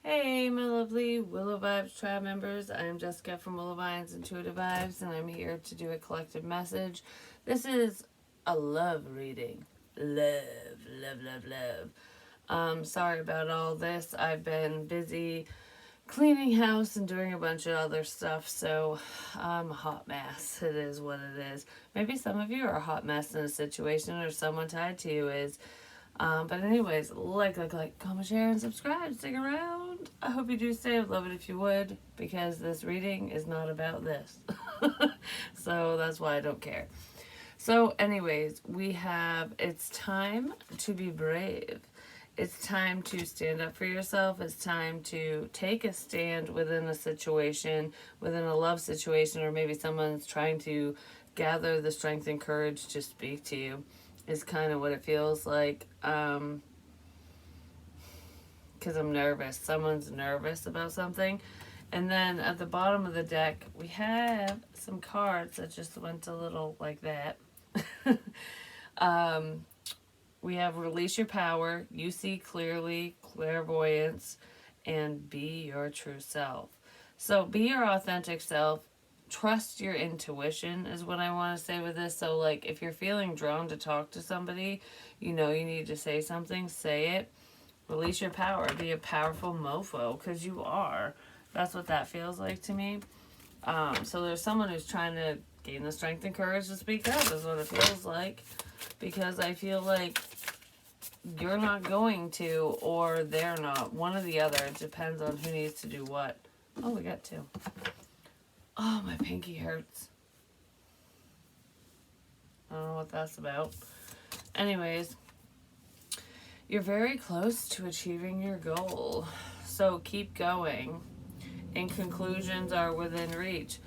Hey, my lovely Willow Vibes tribe members. I am Jessica from Willow Vines Intuitive Vibes, and I'm here to do a collective message. This is a love reading. Love, love, love, love. Sorry about all this. I've been busy cleaning house and doing a bunch of other stuff, so I'm a hot mess. It is what it is. Maybe some of you are a hot mess in a situation, or someone tied to you is. But anyways, like, comment, share, and subscribe. Stick around. I hope you do stay. I'd love it if you would, because this reading is not about this. So that's why I don't care. So anyways, it's time to be brave. It's time to stand up for yourself. It's time to take a stand within a situation, within a love situation, or maybe someone's trying to gather the strength and courage to speak to you. Is kind of what it feels like. Because I'm nervous. Someone's nervous about something. And then at the bottom of the deck, we have some cards that just went a little like that. We have Release Your Power, You See Clearly, Clairvoyance, and Be Your True Self. So be your authentic self. Trust your intuition is what I want to say with this. So like if you're feeling drawn to talk to somebody, you know you need to say something, say it. Release your power. Be a powerful mofo, because you are. That's what that feels like to me. So there's someone who's trying to gain the strength and courage to speak up is what it feels like. Because I feel like you're not going to, or they're not. One or the other. It depends on who needs to do what. Oh, we got two. Oh, my pinky hurts. I don't know what that's about. Anyways, you're very close to achieving your goal. So keep going. And conclusions are within reach.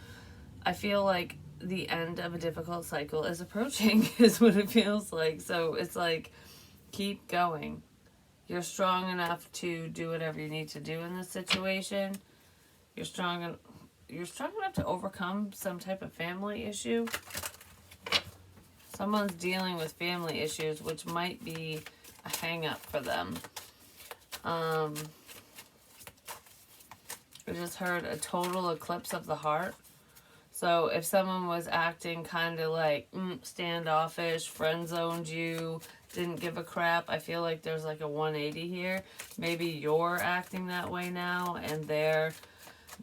I feel like the end of a difficult cycle is approaching, is what it feels like. So it's like, keep going. You're strong enough to do whatever you need to do in this situation. You're strong enough to overcome some type of family issue. Someone's dealing with family issues, which might be a hang-up for them. I just heard a total eclipse of the heart. So if someone was acting kind of like standoffish, friend-zoned you, didn't give a crap, I feel like there's like a 180 here. Maybe you're acting that way now, and they're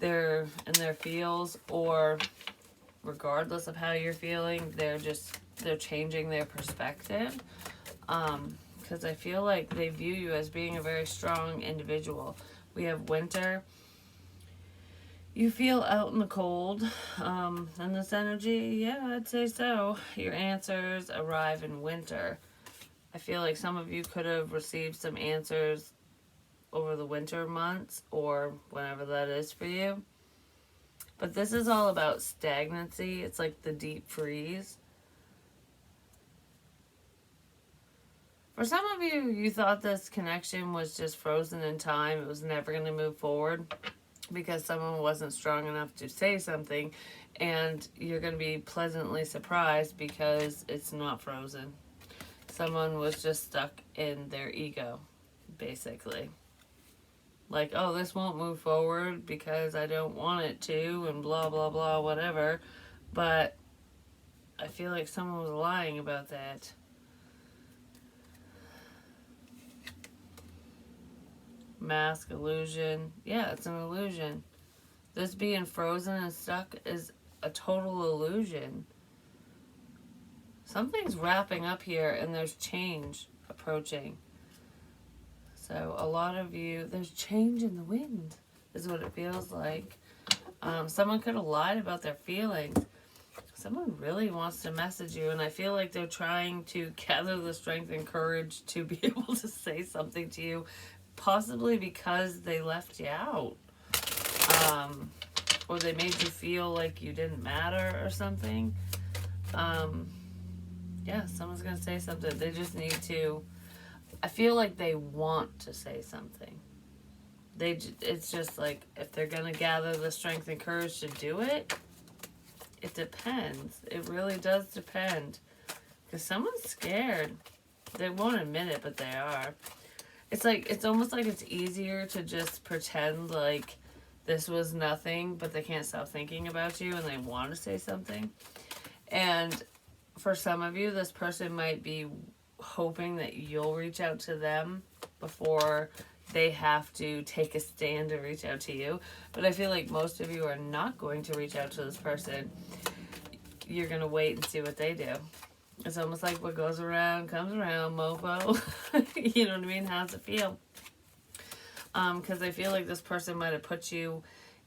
in their feels, or regardless of how you're feeling, they're changing their perspective. Because I feel like they view you as being a very strong individual. We have winter. You feel out in the cold, and this energy, yeah, I'd say so. Your answers arrive in winter. I feel like some of you could have received some answers over the winter months, or whenever that is for you. But this is all about stagnancy. It's like the deep freeze. For some of you, you thought this connection was just frozen in time. It was never going to move forward because someone wasn't strong enough to say something. And you're going to be pleasantly surprised because it's not frozen. Someone was just stuck in their ego, basically. Like, oh, this won't move forward because I don't want it to, and blah, blah, blah, whatever. But I feel like someone was lying about that. Mask, illusion. Yeah, it's an illusion. This being frozen and stuck is a total illusion. Something's wrapping up here, and there's change approaching. So a lot of you, there's change in the wind, is what it feels like. Someone could have lied about their feelings. Someone really wants to message you, and I feel like they're trying to gather the strength and courage to be able to say something to you, possibly because they left you out. Or they made you feel like you didn't matter or something. Yeah, someone's going to say something. They just need to... I feel like they want to say something. It's just like, if they're going to gather the strength and courage to do it, it depends. It really does depend. Because someone's scared. They won't admit it, but they are. it's almost like it's easier to just pretend like this was nothing, but they can't stop thinking about you and they want to say something. And for some of you, this person might be hoping that you'll reach out to them before they have to take a stand to reach out to you. But I feel like most of you are not going to reach out to this person. You're going to wait and see what they do. It's almost like what goes around comes around, mofo. You know what I mean? How's it feel? Because I feel like this person might have put you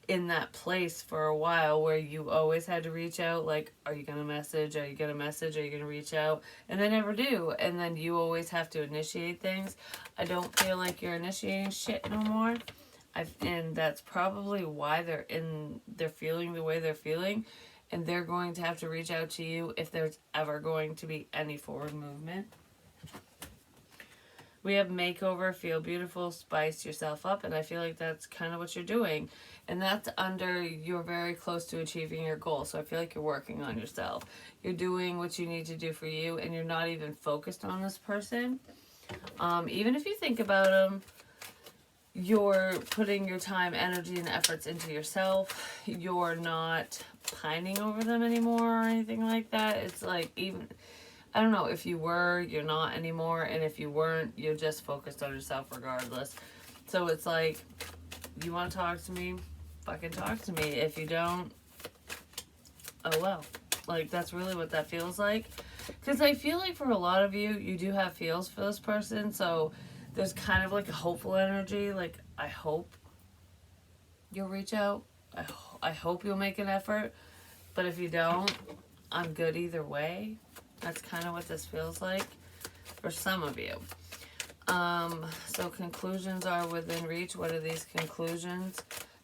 in that place for a while where you always had to reach out, like, are you going to message? Are you going to message? Are you going to reach out? And they never do. And then you always have to initiate things. I don't feel like you're initiating shit no more. And that's probably why they're feeling the way they're feeling. And they're going to have to reach out to you if there's ever going to be any forward movement. We have makeover, feel beautiful, spice yourself up, and I feel like that's kind of what you're doing. And that's under you're very close to achieving your goal, so I feel like you're working on yourself. You're doing what you need to do for you, and you're not even focused on this person. Even if you think about them, you're putting your time, energy, and efforts into yourself. You're not pining over them anymore or anything like that. It's like even... I don't know, if you were, you're not anymore, and if you weren't, you're just focused on yourself regardless. So it's like, you want to talk to me? Fucking talk to me. If you don't, oh well. Like, that's really what that feels like. Because I feel like for a lot of you, you do have feels for this person, so there's kind of like a hopeful energy. Like, I hope you'll reach out. I hope you'll make an effort. But if you don't, I'm good either way. That's kind of what this feels like for some of you. So conclusions are within reach. What are these conclusions?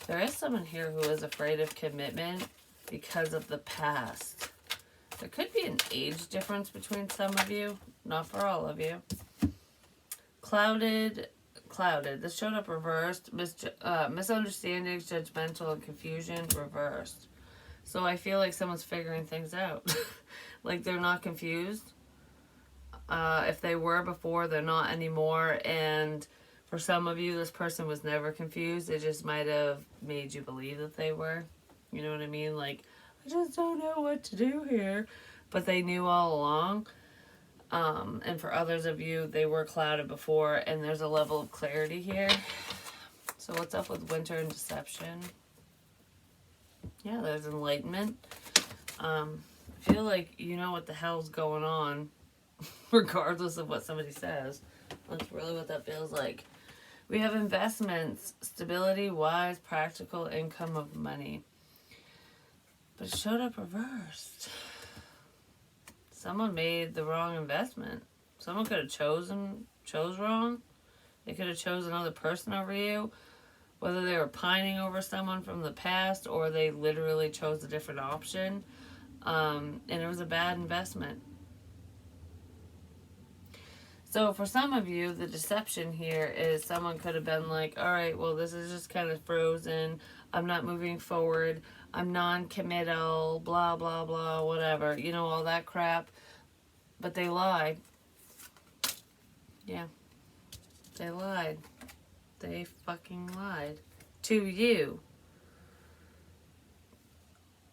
There is someone here who is afraid of commitment because of the past. There could be an age difference between some of you, not for all of you. Clouded. This showed up reversed. Misunderstandings, judgmental, and confusion reversed. So I feel like someone's figuring things out. Like, they're not confused. If they were before, they're not anymore. And for some of you, this person was never confused. They just might have made you believe that they were. You know what I mean? Like, I just don't know what to do here. But they knew all along. And for others of you, they were clouded before. And there's a level of clarity here. So what's up with winter and deception? Yeah, there's enlightenment. I feel like you know what the hell's going on, regardless of what somebody says. That's really what that feels like. We have investments, stability, wise, practical, income of money. But it showed up reversed. Someone made the wrong investment. Someone could have chose wrong. They could have chosen another person over you. Whether they were pining over someone from the past or they literally chose a different option. And it was a bad investment. So for some of you, the deception here is someone could have been like, all right, well, this is just kind of frozen. I'm not moving forward. I'm non-committal, blah, blah, blah, whatever. You know, all that crap. But they lied. Yeah. They lied. They fucking lied. To you.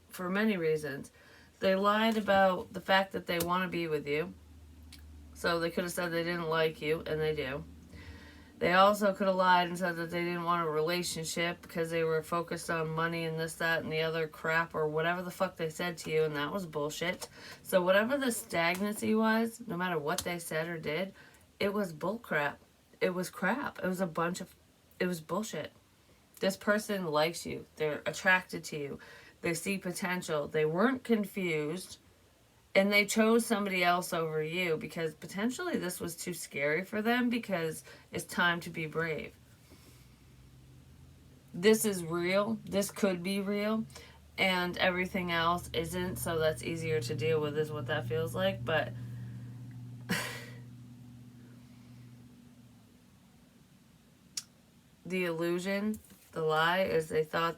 For many reasons. They lied about the fact that they want to be with you. So they could have said they didn't like you, and they do. They also could have lied and said that they didn't want a relationship because they were focused on money and this, that, and the other crap, or whatever the fuck they said to you, and that was bullshit. So whatever the stagnancy was, no matter what they said or did, it was bullcrap. It was crap. It was it was bullshit. This person likes you. They're attracted to you. They see potential. They weren't confused. And they chose somebody else over you because potentially this was too scary for them because it's time to be brave. This is real. This could be real. And everything else isn't. So that's easier to deal with is what that feels like. But the illusion, the lie, is they thought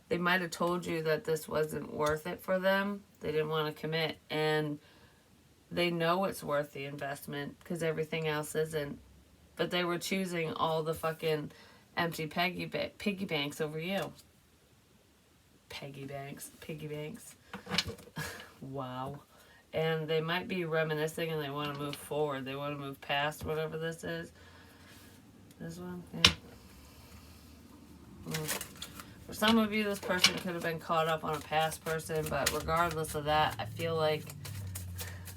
they might have told you that this wasn't worth it for them. They didn't want to commit. And they know it's worth the investment because everything else isn't. but they were choosing all the fucking empty piggy banks over you. Piggy banks. Wow. And they might be reminiscing and they want to move forward. They want to move past whatever this is. This one? Yeah. For some of you, this person could have been caught up on a past person, but regardless of that, I feel like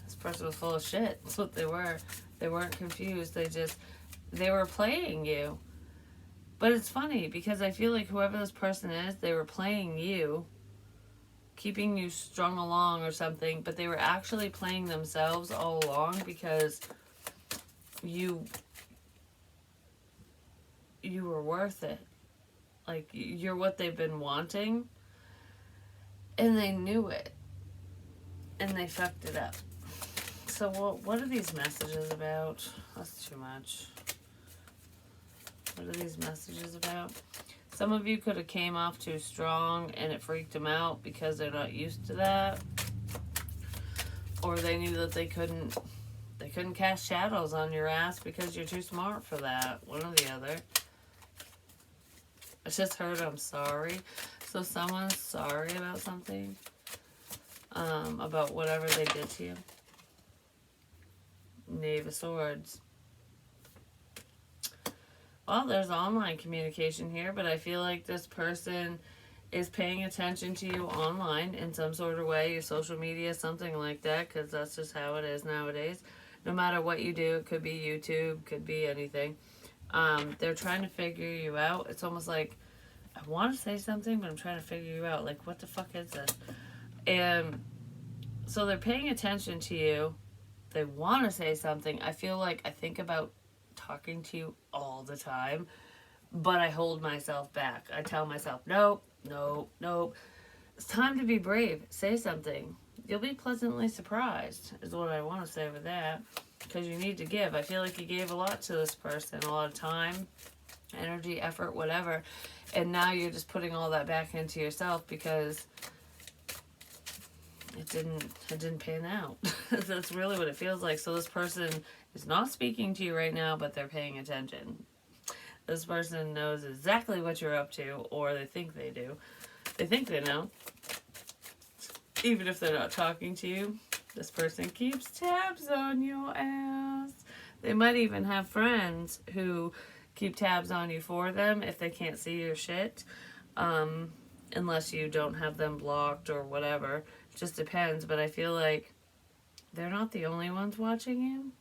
this person was full of shit. That's what they were. They weren't confused. They were playing you. But it's funny because I feel like whoever this person is, they were playing you, keeping you strung along or something, but they were actually playing themselves all along because you were worth it. Like, you're what they've been wanting, and they knew it, and they fucked it up. So what are these messages about? That's too much. What are these messages about? Some of you could have came off too strong and it freaked them out because they're not used to that. Or they knew that they couldn't cast shadows on your ass because you're too smart for that. One or the other. I just heard I'm sorry. So someone's sorry about something. About whatever they did to you. Knave of Swords. Well, there's online communication here, but I feel like this person is paying attention to you online in some sort of way, your social media, something like that, because that's just how it is nowadays. No matter what you do, it could be YouTube, could be anything. They're trying to figure you out. It's almost like, I want to say something, but I'm trying to figure you out. Like, what the fuck is this? And so they're paying attention to you. They want to say something. I feel like I think about talking to you all the time, but I hold myself back. I tell myself, nope. It's time to be brave. Say something. You'll be pleasantly surprised, is what I want to say with that, because you need to give. I feel like you gave a lot to this person, a lot of time, energy, effort, whatever, and now you're just putting all that back into yourself because it didn't pan out. That's really what it feels like. So this person is not speaking to you right now, but they're paying attention. This person knows exactly what you're up to, or they think they do. They think they know. Even if they're not talking to you, this person keeps tabs on your ass. They might even have friends who keep tabs on you for them if they can't see your shit. Unless you don't have them blocked or whatever. It just depends, but I feel like they're not the only ones watching you.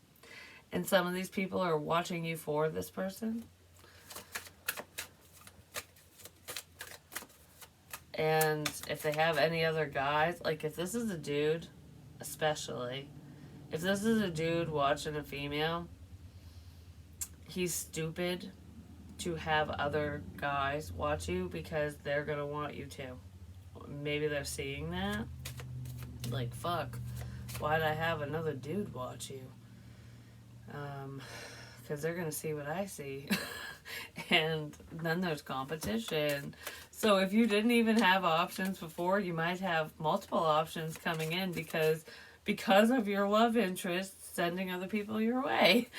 And some of these people are watching you for this person. And if they have any other guys, like if this is a dude, especially, if this is a dude watching a female, he's stupid to have other guys watch you because they're going to want you to. Maybe they're seeing that. Like, fuck, why'd I have another dude watch you? Because they're going to see what I see. And then there's competition. So if you didn't even have options before, you might have multiple options coming in because of your love interest sending other people your way.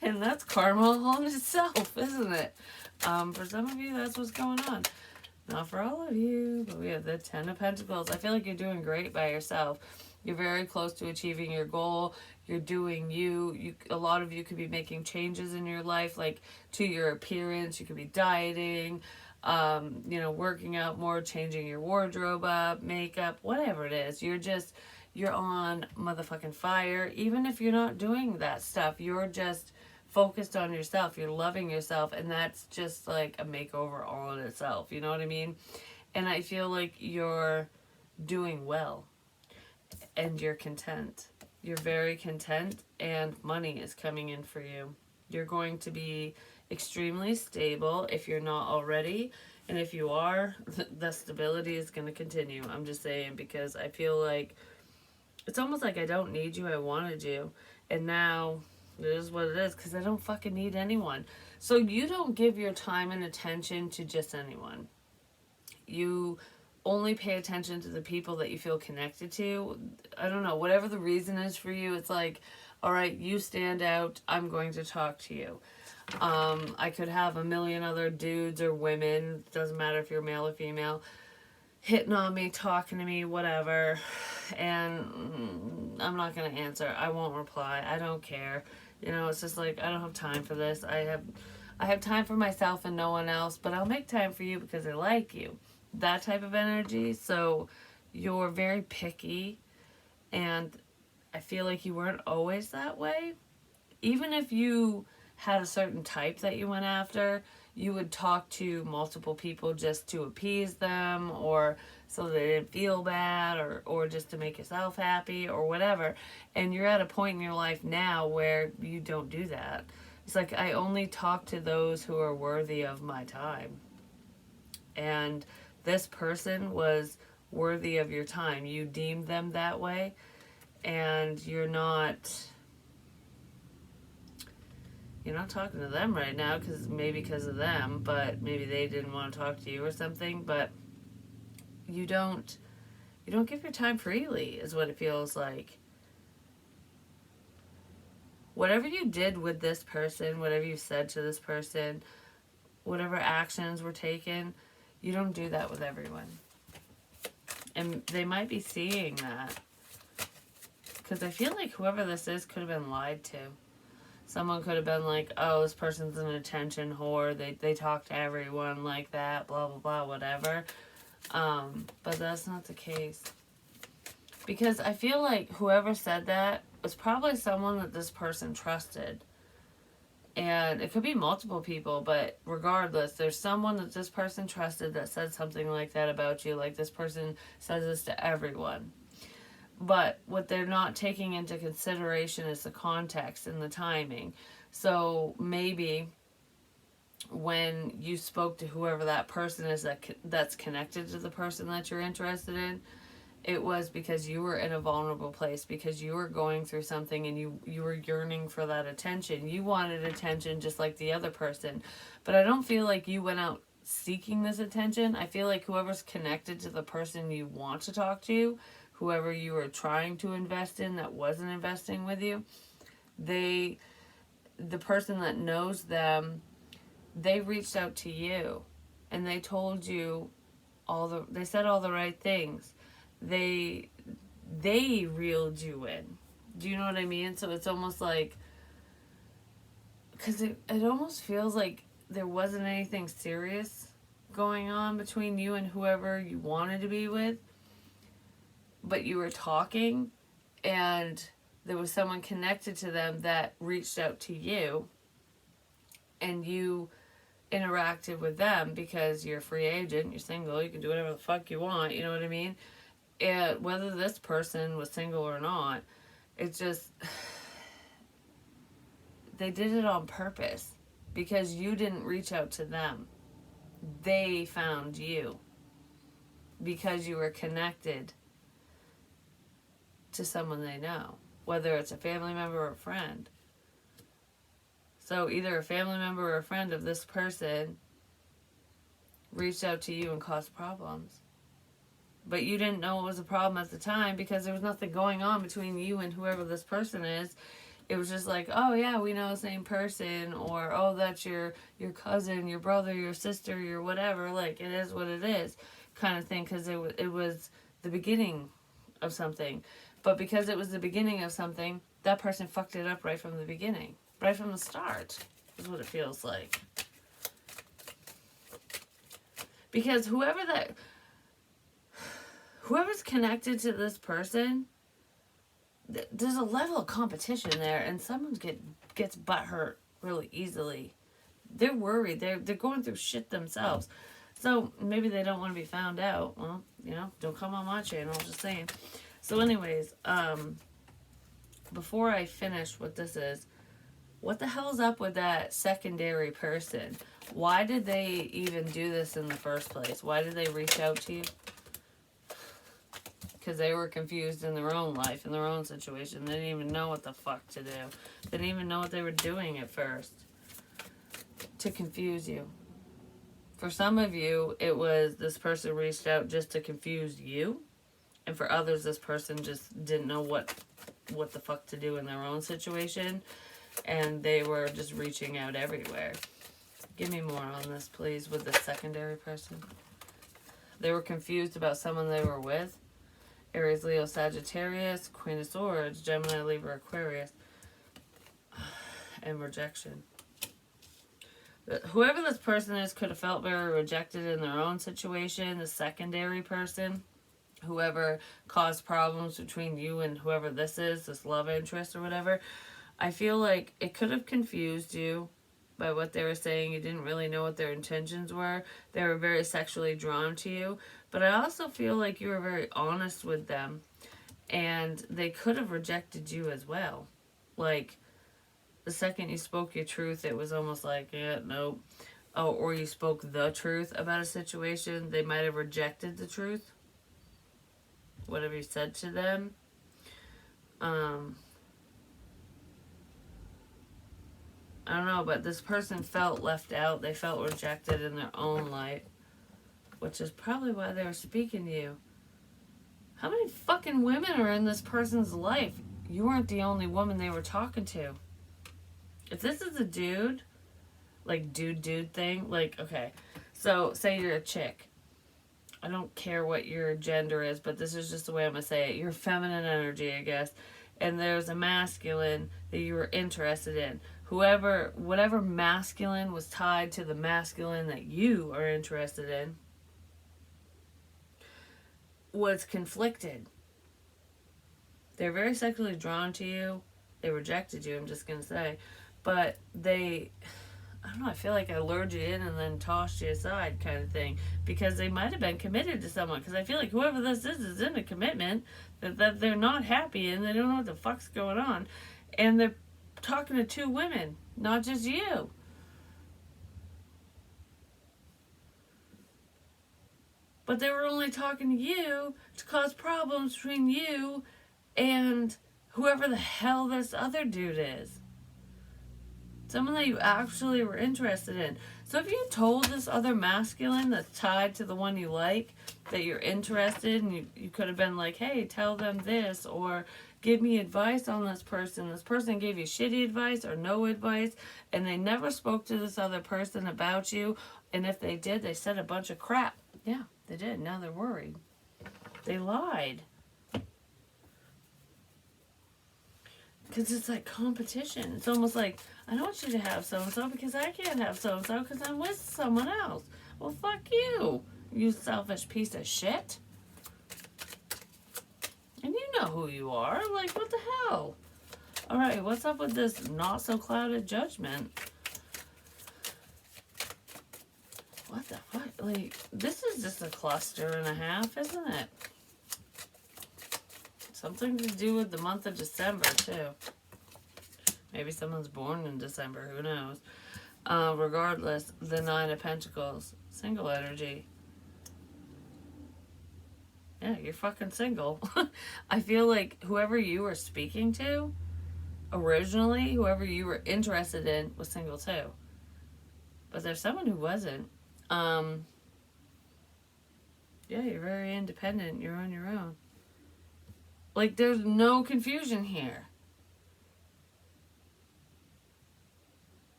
And that's karma all in itself, isn't it? For some of you, that's what's going on. Not for all of you, but we have the 10 of Pentacles. I feel like you're doing great by yourself. You're very close to achieving your goal. You're doing you. A lot of you could be making changes in your life, like to your appearance. You could be dieting, working out more, changing your wardrobe up, makeup, whatever it is. You're on motherfucking fire. Even if you're not doing that stuff, you're just focused on yourself. You're loving yourself, and that's just like a makeover all in itself. You know what I mean? And I feel like you're doing well, and you're content. You're very content, and money is coming in for you. You're going to be extremely stable if you're not already, and if you are, the stability is going to continue. I'm just saying, because I feel like it's almost like I don't need you, I wanted you, and now it is what it is, because I don't fucking need anyone. So you don't give your time and attention to just anyone. You only pay attention to the people that you feel connected to. I don't know, whatever the reason is for you, it's like, all right, you stand out, I'm going to talk to you. I could have a million other dudes or women, doesn't matter if you're male or female, hitting on me, talking to me, whatever, and I'm not going to answer. I won't reply. I don't care. You know, it's just like, I don't have time for this. I have time for myself and no one else, but I'll make time for you because I like you. That type of energy. So you're very picky, and I feel like you weren't always that way. Even if you had a certain type that you went after, you would talk to multiple people just to appease them, or so they didn't feel bad, or just to make yourself happy or whatever. And you're at a point in your life now where you don't do that. It's like, I only talk to those who are worthy of my time. And this person was worthy of your time. You deemed them that way, and you're not talking to them right now because of them, but maybe they didn't want to talk to you or something. But you don't give your time freely, is what it feels like. Whatever you did with this person, whatever you said to this person, whatever actions were taken, you don't do that with everyone. And they might be seeing that, because I feel like whoever this is could have been lied to. Someone could have been like, oh, this person's an attention whore. They talk to everyone like that, blah, blah, blah, whatever. But that's not the case. Because I feel like whoever said that was probably someone that this person trusted. And it could be multiple people, but regardless, there's someone that this person trusted that said something like that about you. Like, this person says this to everyone. But what they're not taking into consideration is the context and the timing. So maybe when you spoke to whoever that person is that's connected to the person that you're interested in, it was because you were in a vulnerable place, because you were going through something and you were yearning for that attention. You wanted attention just like the other person. But I don't feel like you went out seeking this attention. I feel like whoever's connected to the person you want to talk to, whoever you were trying to invest in that wasn't investing with you, the person that knows them, they reached out to you and they told you they said all the right things. They reeled you in. Do you know what I mean? So it's almost like, because it almost feels like there wasn't anything serious going on between you and whoever you wanted to be with, but you were talking, and there was someone connected to them that reached out to you, and you interacted with them because you're a free agent, you're single, you can do whatever the fuck you want, you know what I mean? And whether this person was single or not, it's just, they did it on purpose because you didn't reach out to them. They found you because you were connected to someone they know, whether it's a family member or a friend. So either a family member or a friend of this person reached out to you and caused problems. But you didn't know it was a problem at the time because there was nothing going on between you and whoever this person is. It was just like, oh yeah, we know the same person, or oh, that's your cousin, your brother, your sister, your whatever. Like, it is what it is, kind of thing, because it was the beginning of something. But because it was the beginning of something, that person fucked it up right from the beginning, right from the start, is what it feels like. Because whoever's connected to this person, there's a level of competition there, and someone gets butthurt really easily. They're worried. They're going through shit themselves. So maybe they don't want to be found out. Well, don't come on my channel, just saying. So anyways, before I finish what this is, what the hell's up with that secondary person? Why did they even do this in the first place? Why did they reach out to you? Because they were confused in their own life, in their own situation. They didn't even know what the fuck to do. They didn't even know what they were doing at first to confuse you. For some of you, it was this person reached out just to confuse you. And for others, this person just didn't know what what the fuck to do in their own situation, and they were just reaching out everywhere. Give me more on this, please, with the secondary person. They were confused about someone they were with. Aries, Leo, Sagittarius, Queen of Swords, Gemini, Libra, Aquarius, and rejection. Whoever this person is could have felt very rejected in their own situation. The secondary person, whoever caused problems between you and whoever this is, this love interest or whatever, I feel like it could have confused you by what they were saying. You didn't really know what their intentions were. They were very sexually drawn to you. But I also feel like you were very honest with them. And they could have rejected you as well. Like, the second you spoke your truth, it was almost like, yeah, nope. Oh, or you spoke the truth about a situation, they might have rejected the truth. Whatever you said to them. I don't know, but this person felt left out. They felt rejected in their own life. Which is probably why they were speaking to you. How many fucking women are in this person's life? You weren't the only woman they were talking to. If this is a dude, like dude thing, like, okay, so say you're a chick. I don't care what your gender is, but this is just the way I'm going to say it. You're feminine energy, I guess. And there's a masculine that you were interested in. Whatever masculine was tied to the masculine that you are interested in was conflicted. They're very sexually drawn to you. They rejected you, I'm just going to say. But I don't know, I feel like I lured you in and then tossed you aside kind of thing. Because they might have been committed to someone. Because I feel like whoever this is in a commitment that they're not happy and they don't know what the fuck's going on. And they're talking to two women, not just you. But they were only talking to you to cause problems between you and whoever the hell this other dude is. Someone that you actually were interested in. So if you told this other masculine that's tied to the one you like that you're interested, and you could have been like, hey, tell them this, or give me advice on this person. This person gave you shitty advice or no advice, and they never spoke to this other person about you. And if they did, they said a bunch of crap. Yeah, they did. Now they're worried. They lied. Because it's like competition. It's almost like, I don't want you to have so-and-so because I can't have so-and-so because I'm with someone else. Well, fuck you, you selfish piece of shit. And you know who you are. Like, what the hell? Alright, what's up with this not-so-clouded judgment? What the fuck? Like, this is just a cluster and a half, isn't it? Something to do with the month of December, too. Maybe someone's born in December. Who knows? Regardless, the Nine of Pentacles. Single energy. Yeah, you're fucking single. I feel like whoever you were speaking to, originally, whoever you were interested in, was single, too. But there's someone who wasn't. Yeah, you're very independent. You're on your own. Like, there's no confusion here.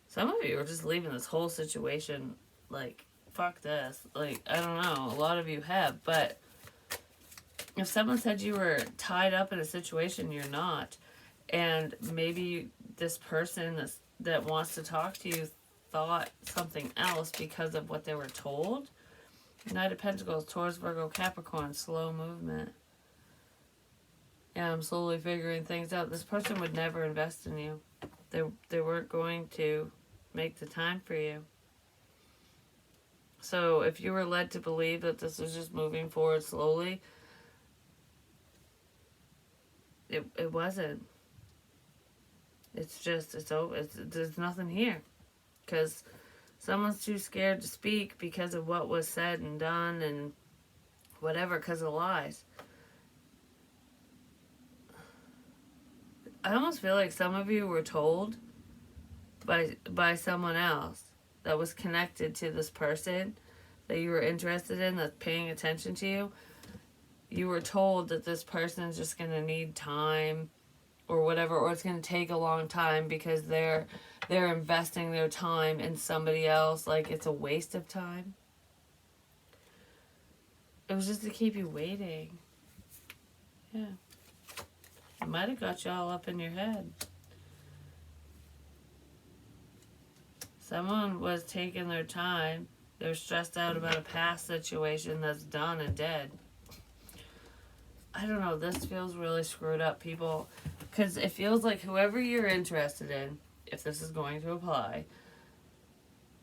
Some of you are just leaving this whole situation like, fuck this. Like, I don't know. A lot of you have. But if someone said you were tied up in a situation, you're not. And maybe this person that wants to talk to you thought something else because of what they were told. Knight of Pentacles, Taurus, Virgo, Capricorn, slow movement. Yeah, I'm slowly figuring things out. This person would never invest in you. They weren't going to make the time for you. So if you were led to believe that this was just moving forward slowly, it wasn't. It's just, it's over. There's nothing here. Because someone's too scared to speak because of what was said and done and whatever, because of lies. I almost feel like some of you were told by someone else that was connected to this person that you were interested in, that's paying attention to you. You were told that this person is just going to need time or whatever, or it's going to take a long time because they're investing their time in somebody else, like it's a waste of time. It was just to keep you waiting. Yeah. It might have got you all up in your head. Someone was taking their time. They're stressed out about a past situation that's done and dead. I don't know. This feels really screwed up, people. Because it feels like whoever you're interested in, if this is going to apply,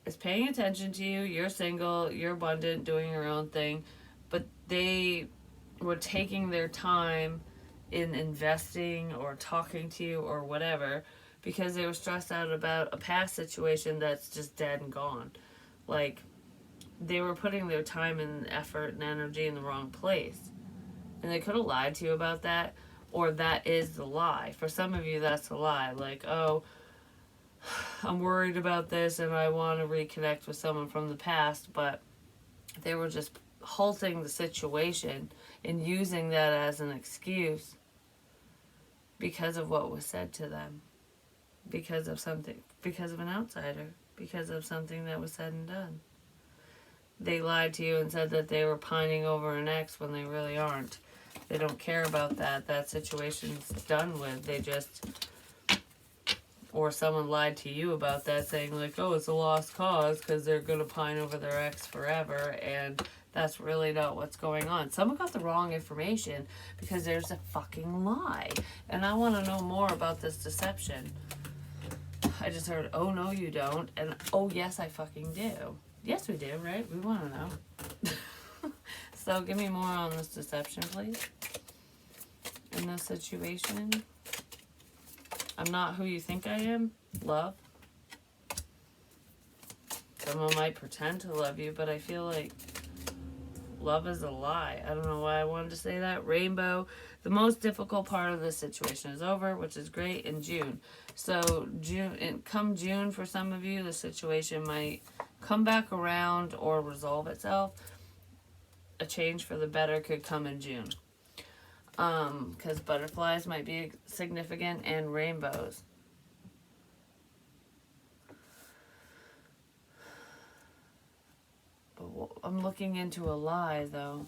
is paying attention to you. You're single. You're abundant, doing your own thing. But they were taking their time in investing or talking to you or whatever because they were stressed out about a past situation that's just dead and gone. Like, they were putting their time and effort and energy in the wrong place. And they could have lied to you about that, or that is the lie. For some of you, that's the lie. Like, oh, I'm worried about this and I want to reconnect with someone from the past, but they were just halting the situation and using that as an excuse because of what was said to them. Because of something, because of an outsider, because of something that was said and done. They lied to you and said that they were pining over an ex when they really aren't. They don't care about that. That situation's done with. They just, or someone lied to you about that, saying like, oh, it's a lost cause because they're going to pine over their ex forever, and that's really not what's going on. Someone got the wrong information because there's a fucking lie. And I want to know more about this deception. I just heard, oh, no, you don't. And, oh, yes, I fucking do. Yes, we do, right? We want to know. So give me more on this deception, please. In this situation. I'm not who you think I am. Love. Someone might pretend to love you, but I feel like love is a lie. I don't know why I wanted to say that. Rainbow. The most difficult part of this situation is over, which is great, in June. So come June, for some of you, the situation might come back around or resolve itself. A change for the better could come in June. Because butterflies might be significant and rainbows. But I'm looking into a lie, though.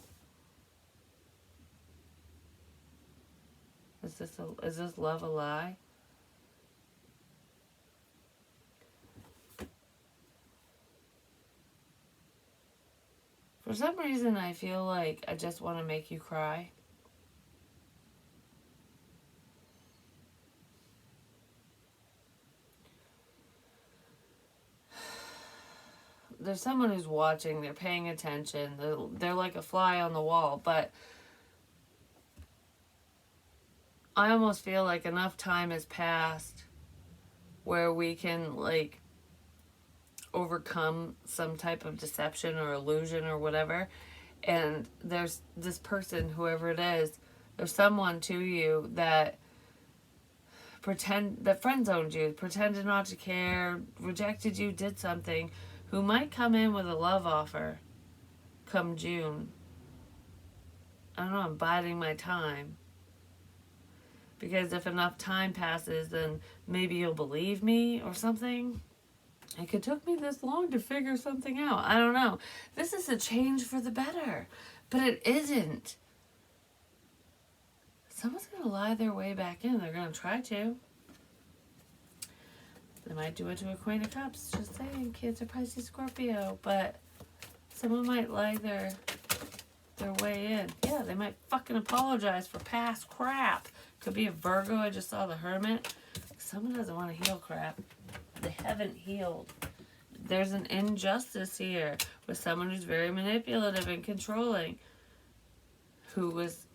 Is this love a lie? For some reason, I feel like I just want to make you cry. There's someone who's watching, they're paying attention, they're like a fly on the wall, but I almost feel like enough time has passed where we can, like, overcome some type of deception or illusion or whatever, and there's this person, whoever it is, there's someone to you that friend zoned you, pretended not to care, rejected you, did something, who might come in with a love offer come June. I don't know, I'm biding my time. Because if enough time passes, then maybe you'll believe me or something. Like, it took me this long to figure something out. I don't know. This is a change for the better. But it isn't. Someone's going to lie their way back in. They're going to try to. They might do it to a Queen of Cups. Just saying, Cancer, Pisces, Scorpio. But someone might lie their way in. Yeah, they might fucking apologize for past crap. Could be a Virgo. I just saw the Hermit. Someone doesn't want to heal crap. They haven't healed. There's an injustice here with someone who's very manipulative and controlling, who was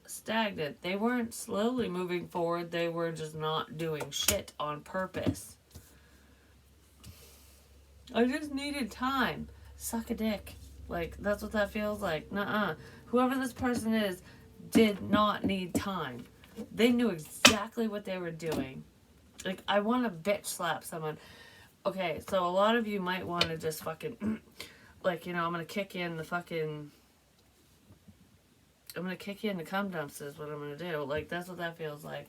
stagnant. They weren't slowly moving forward. They were just not doing shit on purpose. I just needed time. Suck a dick. Like, that's what that feels like. Nuh-uh. Whoever this person is did not need time. They knew exactly what they were doing. Like, I want to bitch slap someone. Okay, so a lot of you might want to just fucking, like, you know, I'm going to kick you in the cum dumps is what I'm going to do. Like, that's what that feels like.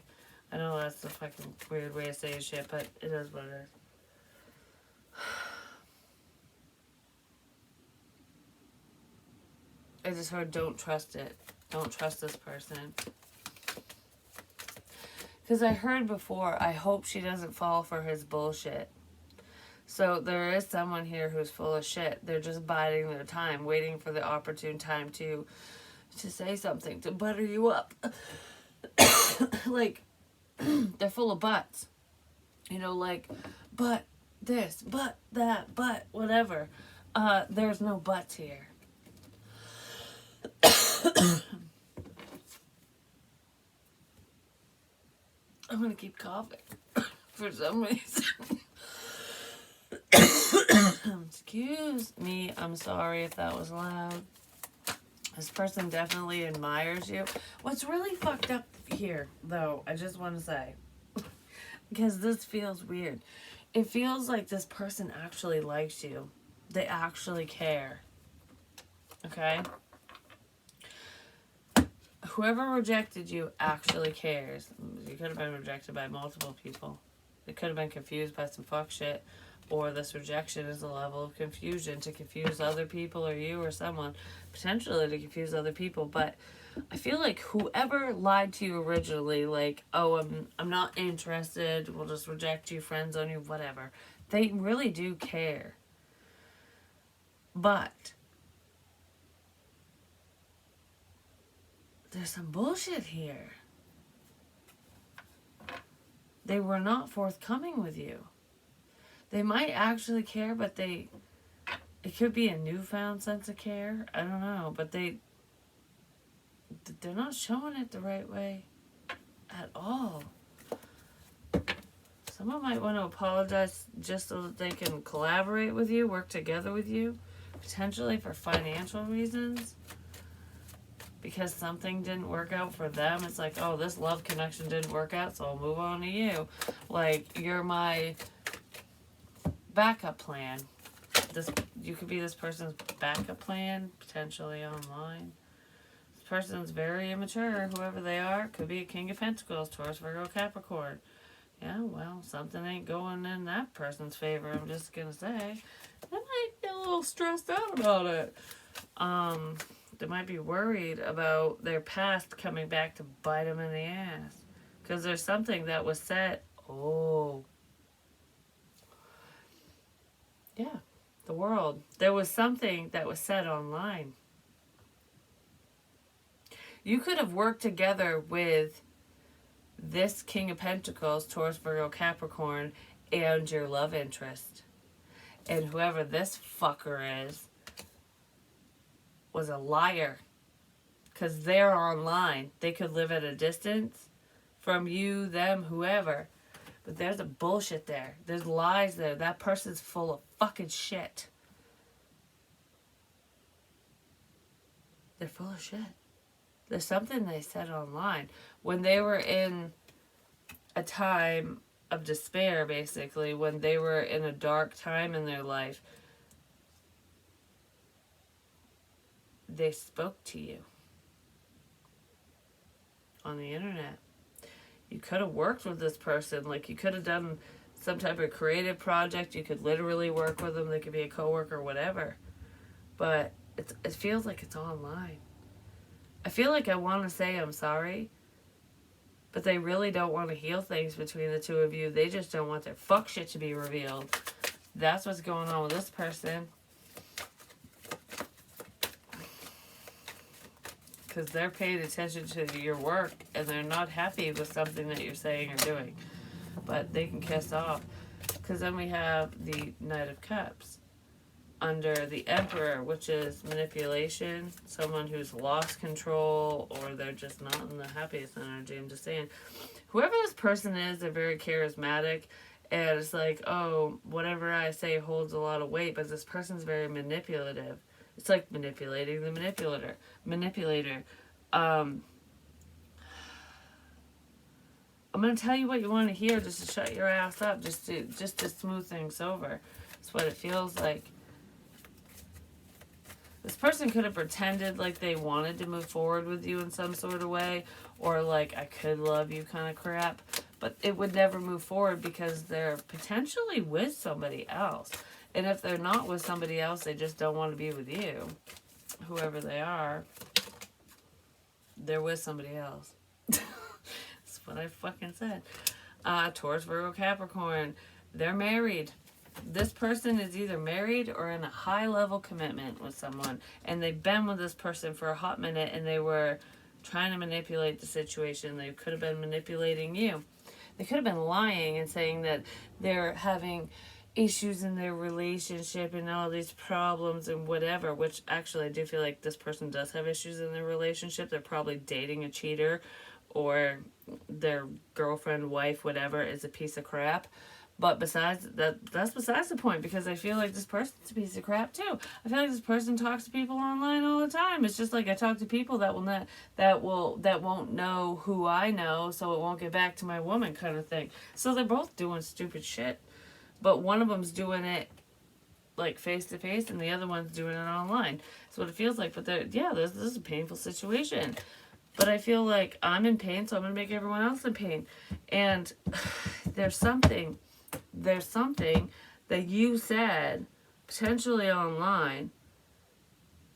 I know that's a fucking weird way of saying shit, but it is what it is. I just heard don't trust it. Don't trust this person. Because I heard before, I hope she doesn't fall for his bullshit. So there is someone here who's full of shit. They're just biding their time, waiting for the opportune time to say something, to butter you up. Like, they're full of buts. You know, like, but this, but that, but whatever. There's no buts here. I'm gonna keep coughing for some reason. Excuse me, I'm sorry if that was loud. This person definitely admires you. What's really fucked up here, though, I just want to say, because this feels weird. It feels like this person actually likes you. They actually care. Okay? Whoever rejected you actually cares. You could have been rejected by multiple people. They could have been confused by some fuck shit. Or this rejection is a level of confusion to confuse other people or you or someone. Potentially to confuse other people. But I feel like whoever lied to you originally, like, oh, I'm not interested, we'll just reject you, friends on you, whatever. They really do care. But there's some bullshit here. They were not forthcoming with you. They might actually care, but it could be a newfound sense of care. I don't know, but they're not showing it the right way at all. Someone might want to apologize just so that they can collaborate with you, work together with you, potentially for financial reasons. Because something didn't work out for them. It's like, oh, this love connection didn't work out, so I'll move on to you. Like, you're my backup plan. You could be this person's backup plan, potentially online. This person's very immature, whoever they are. Could be a King of Pentacles, Taurus, Virgo, Capricorn. Yeah, well, something ain't going in that person's favor, I'm just gonna say. They might be a little stressed out about it. They might be worried about their past coming back to bite them in the ass. Because there's something that was said. Oh. Yeah, the world. There was something that was said online. You could have worked together with this King of Pentacles, Taurus, Virgo, Capricorn, and your love interest. And whoever this fucker is was a liar. Because they're online. They could live at a distance from you, them, whoever. But there's a bullshit there. There's lies there. That person's full of fucking shit. They're full of shit. There's something they said online. When they were in a time of despair, basically, when they were in a dark time in their life, they spoke to you on the internet. You could have worked with this person. Like, you could have done some type of creative project. You could literally work with them. They could be a coworker, whatever. But it feels like it's online. I feel like I want to say I'm sorry, but they really don't want to heal things between the two of you. They just don't want their fuck shit to be revealed. That's what's going on with this person. Because they're paying attention to your work and they're not happy with something that you're saying or doing. But they can kiss off. Because then we have the Knight of Cups under the Emperor, which is manipulation. Someone who's lost control or they're just not in the happiest energy. I'm just saying, whoever this person is, they're very charismatic. And it's like, oh, whatever I say holds a lot of weight. But this person's very manipulative. It's like manipulating the manipulator. I'm going to tell you what you want to hear just to shut your ass up, just to smooth things over. That's what it feels like. This person could have pretended like they wanted to move forward with you in some sort of way, or like, I could love you kind of crap. but it would never move forward because they're potentially with somebody else. And if they're not with somebody else, they just don't want to be with you, whoever they are. They're with somebody else. That's what I fucking said. Taurus, Virgo, Capricorn, they're married. This person is either married or in a high level commitment with someone, and they've been with this person for a hot minute, and they were trying to manipulate the situation. They could have been manipulating you. They could have been lying and saying that they're having issues in their relationship and all these problems and whatever, which actually I do feel like this person does have issues in their relationship. They're probably dating a cheater, or their girlfriend, wife, whatever, is a piece of crap. But besides that's besides the point, because I feel like this person's a piece of crap too. I feel like this person talks to people online all the time. It's just like I talk to people that won't know who I know, so it won't get back to my woman kind of thing. So they're both doing stupid shit, but one of them's doing it like face to face, and the other one's doing it online. That's what it feels like. But this is a painful situation. But I feel like I'm in pain, so I'm gonna make everyone else in pain. And there's something that you said potentially online.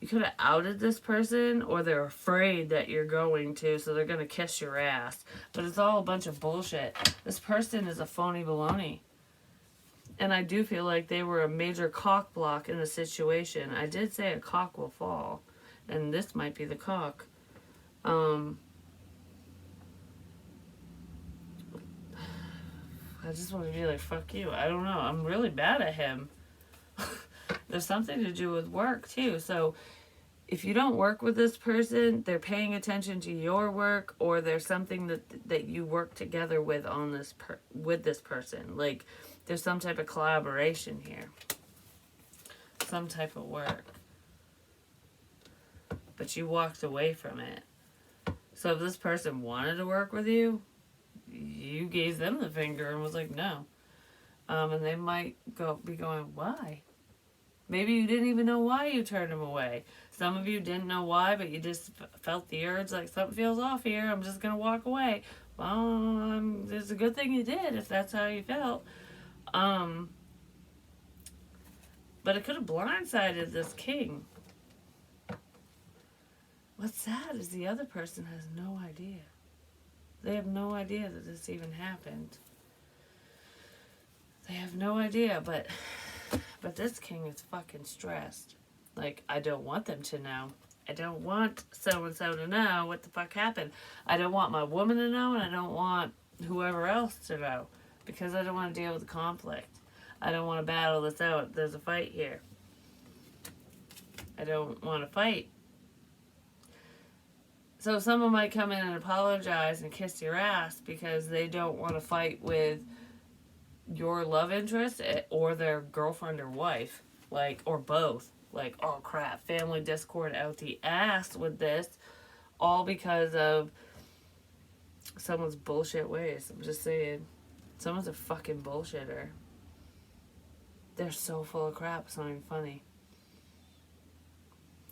You could have outed this person, or they're afraid that you're going to, so they're gonna kiss your ass. But it's all a bunch of bullshit. This person is a phony baloney. And I do feel like they were a major cock block in the situation. I did say a cock will fall, and this might be the cock. I just want to be like, fuck you. I don't know. I'm really bad at him. There's something to do with work, too. So if you don't work with this person, they're paying attention to your work, or there's something that you work together with on with this person. Like, there's some type of collaboration here. Some type of work. But you walked away from it. So if this person wanted to work with you, you gave them the finger and was like, no. And they might be going, why? Maybe you didn't even know why you turned them away. Some of you didn't know why, but you just felt the urge, like, something feels off here, I'm just going to walk away. Well, it's a good thing you did if that's how you felt. But it could have blindsided this king. What's sad is the other person has no idea. They have no idea that this even happened. They have no idea, but this king is fucking stressed. Like, I don't want them to know. I don't want so-and-so to know what the fuck happened. I don't want my woman to know, and I don't want whoever else to know, because I don't want to deal with the conflict. I don't want to battle this out. There's a fight here. I don't want to fight. So someone might come in and apologize and kiss your ass because they don't want to fight with your love interest or their girlfriend or wife, like, or both. Like, oh crap, family discord out the ass with this, all because of someone's bullshit ways. I'm just saying, someone's a fucking bullshitter. They're so full of crap, it's not even funny.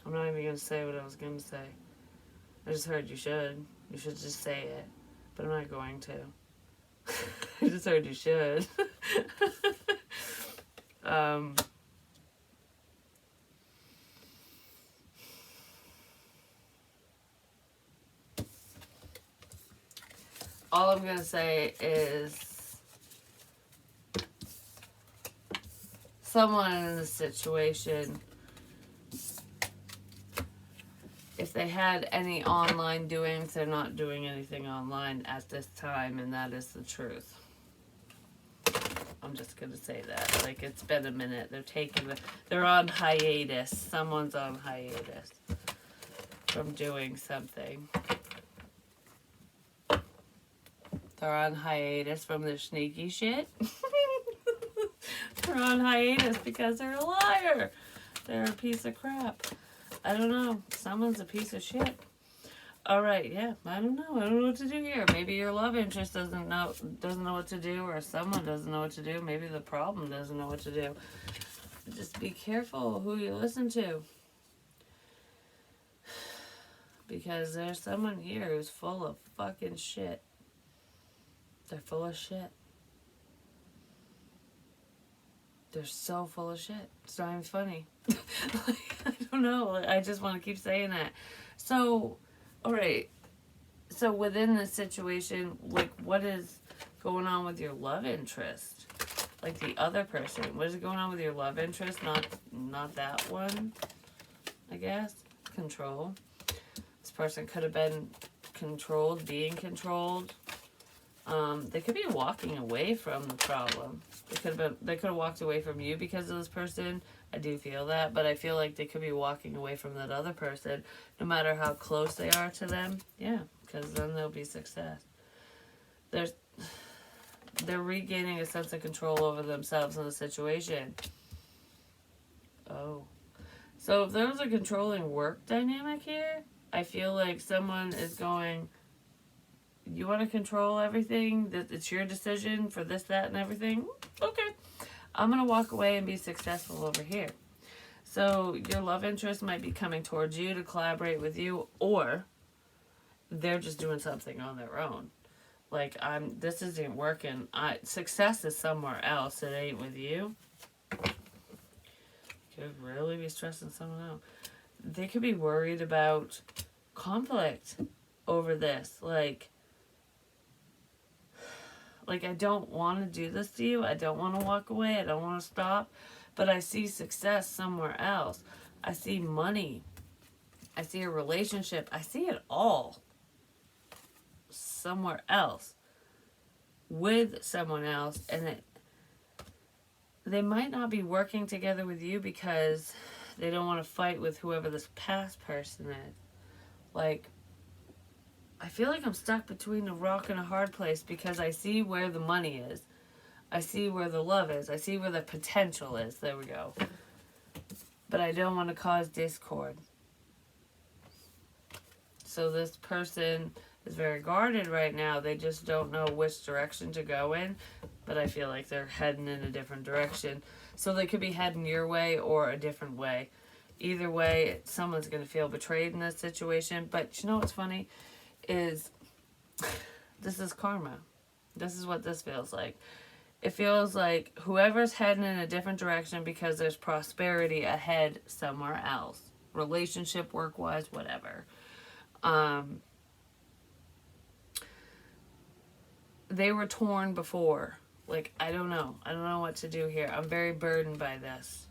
I'm not even gonna say what I was gonna say. I just heard you should. You should just say it. But I'm not going to. I just heard you should. All I'm going to say is someone in this situation, if they had any online doings, they're not doing anything online at this time, and that is the truth. I'm just gonna say that. Like, it's been a minute. They're on hiatus. Someone's on hiatus from doing something. They're on hiatus from their sneaky shit. They're on hiatus because they're a liar. They're a piece of crap. I don't know. Someone's a piece of shit. Alright, yeah. I don't know. I don't know what to do here. Maybe your love interest doesn't know what to do, or someone doesn't know what to do. Maybe the problem doesn't know what to do. Just be careful who you listen to. Because there's someone here who's full of fucking shit. They're full of shit. They're so full of shit. It's not even funny. Like, I don't know. Like, I just want to keep saying that. So, all right. So within this situation, like, what is going on with your love interest? Like the other person. What is going on with your love interest? Not that one, I guess. Control. This person could have been controlled, being controlled. They could be walking away from the problem. They could have walked away from you because of this person. I do feel that, but I feel like they could be walking away from that other person, no matter how close they are to them. Yeah, because then there'll be success. They're regaining a sense of control over themselves in the situation. Oh. So if there's a controlling work dynamic here, I feel like someone is going, you want to control everything? That it's your decision for this, that, and everything? Okay. I'm going to walk away and be successful over here. So your love interest might be coming towards you to collaborate with you, or they're just doing something on their own. Like, this isn't working. Success is somewhere else. It ain't with you. Could really be stressing someone out. They could be worried about conflict over this. Like, I don't want to do this to you. I don't want to walk away. I don't want to stop. But I see success somewhere else. I see money. I see a relationship. I see it all somewhere else with someone else. And they might not be working together with you because they don't want to fight with whoever this past person is. Like, I feel like I'm stuck between a rock and a hard place because I see where the money is. I see where the love is. I see where the potential is. There we go. But I don't want to cause discord. So this person is very guarded right now. They just don't know which direction to go in. But I feel like they're heading in a different direction. So they could be heading your way or a different way. Either way, someone's going to feel betrayed in this situation. But you know what's funny? Is this is karma. This is what this feels like. It feels like whoever's heading in a different direction because there's prosperity ahead somewhere else. Relationship, work-wise, whatever. They were torn before. Like, I don't know. I don't know what to do here. I'm very burdened by this.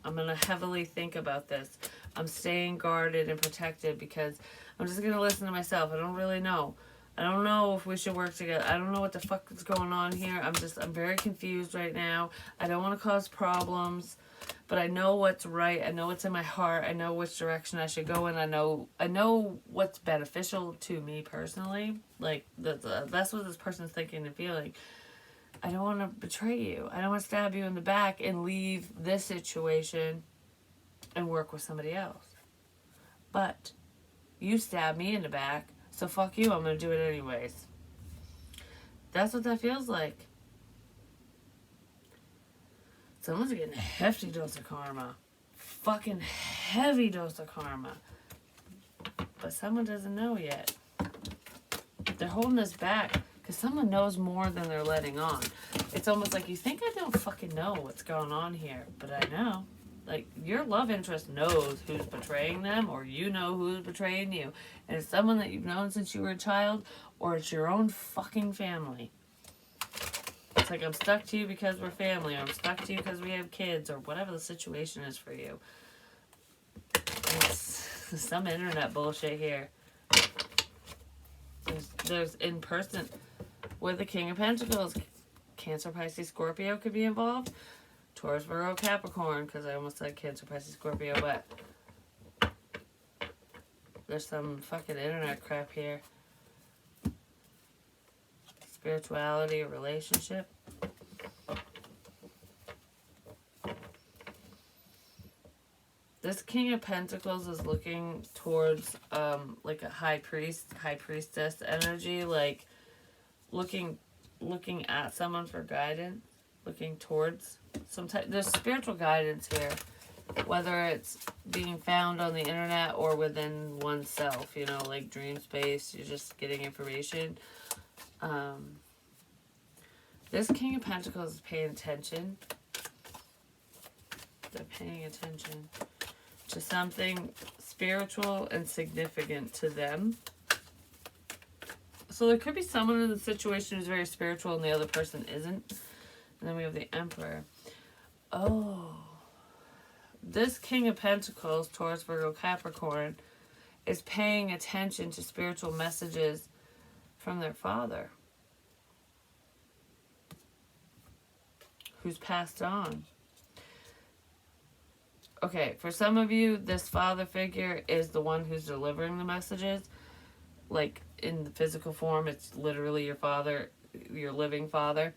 I'm going to heavily think about this. I'm staying guarded and protected because I'm just going to listen to myself. I don't really know. I don't know if we should work together. I don't know what the fuck is going on here. I'm very confused right now. I don't want to cause problems, but I know what's right. I know what's in my heart. I know which direction I should go in. I know what's beneficial to me personally. Like, that's what this person's thinking and feeling. I don't want to betray you. I don't want to stab you in the back and leave this situation and work with somebody else. But you stab me in the back, so fuck you, I'm going to do it anyways. That's what that feels like. Someone's getting a hefty dose of karma. Fucking heavy dose of karma. But someone doesn't know yet. They're holding us back because someone knows more than they're letting on. It's almost like you think I don't fucking know what's going on here, but I know. Like, your love interest knows who's betraying them, or you know who's betraying you. And it's someone that you've known since you were a child, or it's your own fucking family. It's like, I'm stuck to you because we're family, or I'm stuck to you because we have kids, or whatever the situation is for you. It's some internet bullshit here. There's in person with the King of Pentacles. Cancer, Pisces, Scorpio could be involved. Taurus, Virgo, Capricorn, because I almost said Cancer, Pisces, Scorpio, but there's some fucking internet crap here. Spirituality, relationship. This King of Pentacles is looking towards like a high priestess energy, like looking at someone for guidance, looking towards some type. There's spiritual guidance here, whether it's being found on the internet or within oneself, you know, like dream space. You're just getting information. This King of Pentacles is paying attention. They're paying attention to something spiritual and significant to them. So there could be someone in the situation who's very spiritual and the other person isn't. And then we have the Emperor. Oh. This King of Pentacles, Taurus, Virgo, Capricorn, is paying attention to spiritual messages from their father, who's passed on. Okay, for some of you, this father figure is the one who's delivering the messages. Like, in the physical form, it's literally your father, your living father.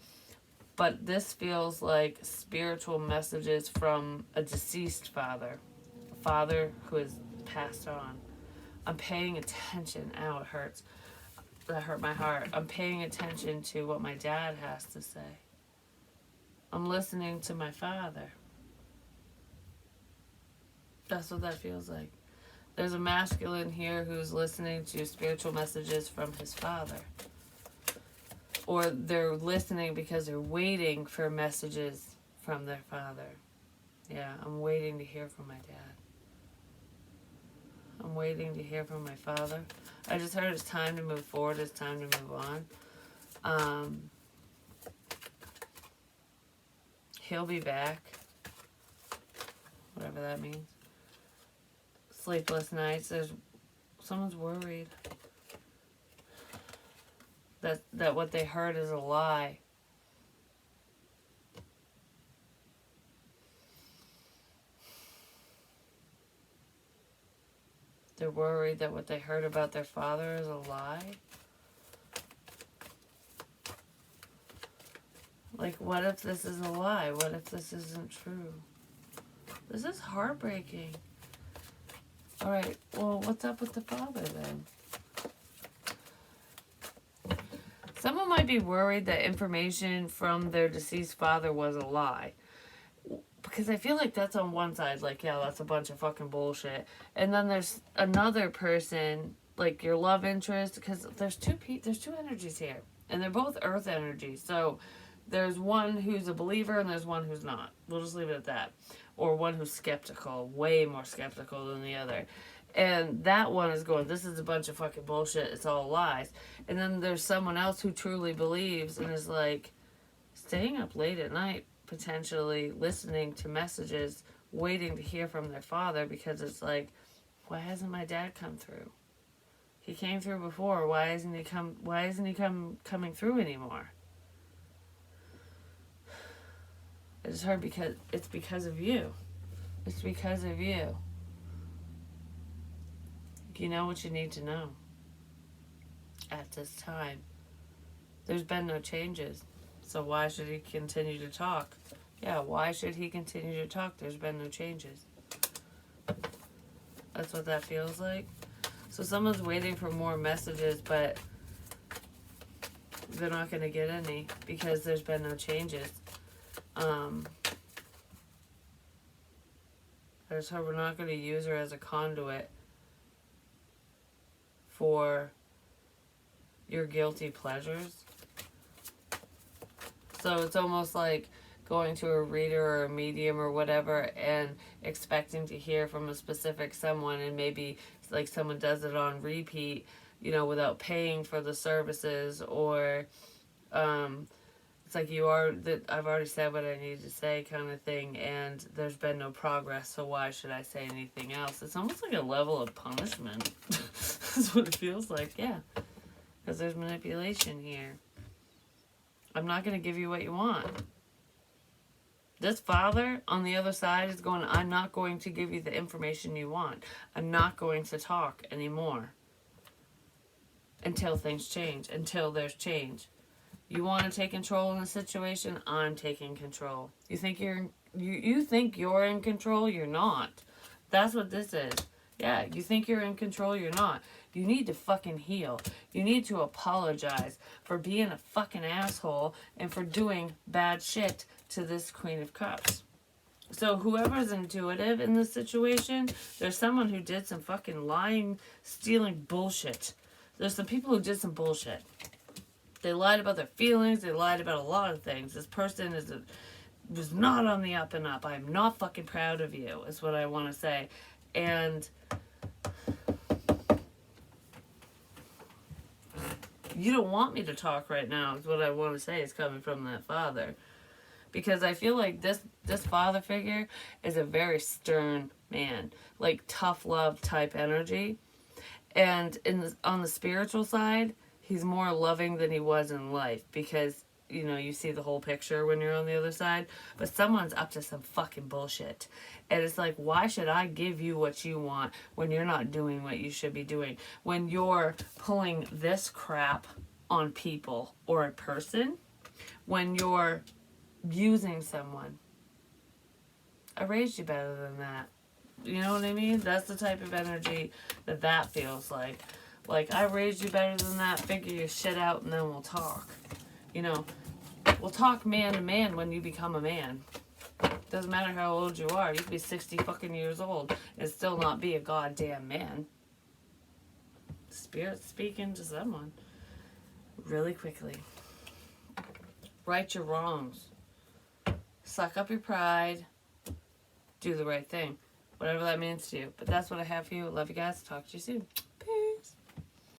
But this feels like spiritual messages from a deceased father. A father who has passed on. I'm paying attention. Ow, it hurts. That hurt my heart. I'm paying attention to what my dad has to say. I'm listening to my father. That's what that feels like. There's a masculine here who's listening to spiritual messages from his father. Or they're listening because they're waiting for messages from their father. Yeah, I'm waiting to hear from my dad. I'm waiting to hear from my father. I just heard it's time to move forward. It's time to move on. He'll be back. Whatever that means. Sleepless nights. Someone's worried that what they heard is a lie. They're worried that what they heard about their father is a lie. Like, what if this is a lie? What if this isn't true? This is heartbreaking. Alright, well, what's up with the father then? Someone might be worried that information from their deceased father was a lie. Because I feel like that's on one side, like, yeah, that's a bunch of fucking bullshit. And then there's another person, like your love interest, because there's two energies here. And they're both earth energies. So there's one who's a believer and there's one who's not. We'll just leave it at that. Or one who's skeptical, way more skeptical than the other. And that one is going, this is a bunch of fucking bullshit, it's all lies. And then there's someone else who truly believes and is like staying up late at night, potentially listening to messages, waiting to hear from their father, because it's like, why hasn't my dad come through? He came through before, why isn't he coming through anymore? I just heard it's because of you. It's because of you. You know what you need to know at this time. There's been no changes. So why should he continue to talk? Yeah, why should he continue to talk? There's been no changes. That's what that feels like. So someone's waiting for more messages, but they're not going to get any because there's been no changes. I just heard we're not going to use her as a conduit for your guilty pleasures. So it's almost like going to a reader or a medium or whatever and expecting to hear from a specific someone, and maybe like someone does it on repeat, you know, without paying for the services, or it's like I've already said what I need to say kind of thing, and there's been no progress, so why should I say anything else? It's almost like a level of punishment. That's what it feels like, yeah. Because there's manipulation here. I'm not going to give you what you want. This father on the other side is going, I'm not going to give you the information you want. I'm not going to talk anymore. Until things change. Until there's change. You want to take control in the situation? I'm taking control. You think you're in control? You're not. That's what this is. Yeah, you think you're in control? You're not. You need to fucking heal. You need to apologize for being a fucking asshole and for doing bad shit to this Queen of Cups. So whoever's intuitive in this situation, there's someone who did some fucking lying, stealing bullshit. There's some people who did some bullshit. They lied about their feelings. They lied about a lot of things. This person was not on the up and up. I'm not fucking proud of you, is what I want to say. And you don't want me to talk right now, is what I want to say, is coming from that father. Because I feel like this father figure is a very stern man. Like tough love type energy. And on the spiritual side, he's more loving than he was in life. Because, you know, you see the whole picture when you're on the other side. But someone's up to some fucking bullshit. And it's like, why should I give you what you want when you're not doing what you should be doing? When you're pulling this crap on people or a person. When you're using someone. I raised you better than that. You know what I mean? That's the type of energy that feels like. Like, I raised you better than that. Figure your shit out and then we'll talk. You know, we'll talk man to man when you become a man. Doesn't matter how old you are. You could be 60 fucking years old and still not be a goddamn man. Spirit speaking to someone. Really quickly. Right your wrongs. Suck up your pride. Do the right thing. Whatever that means to you. But that's what I have for you. Love you guys. Talk to you soon.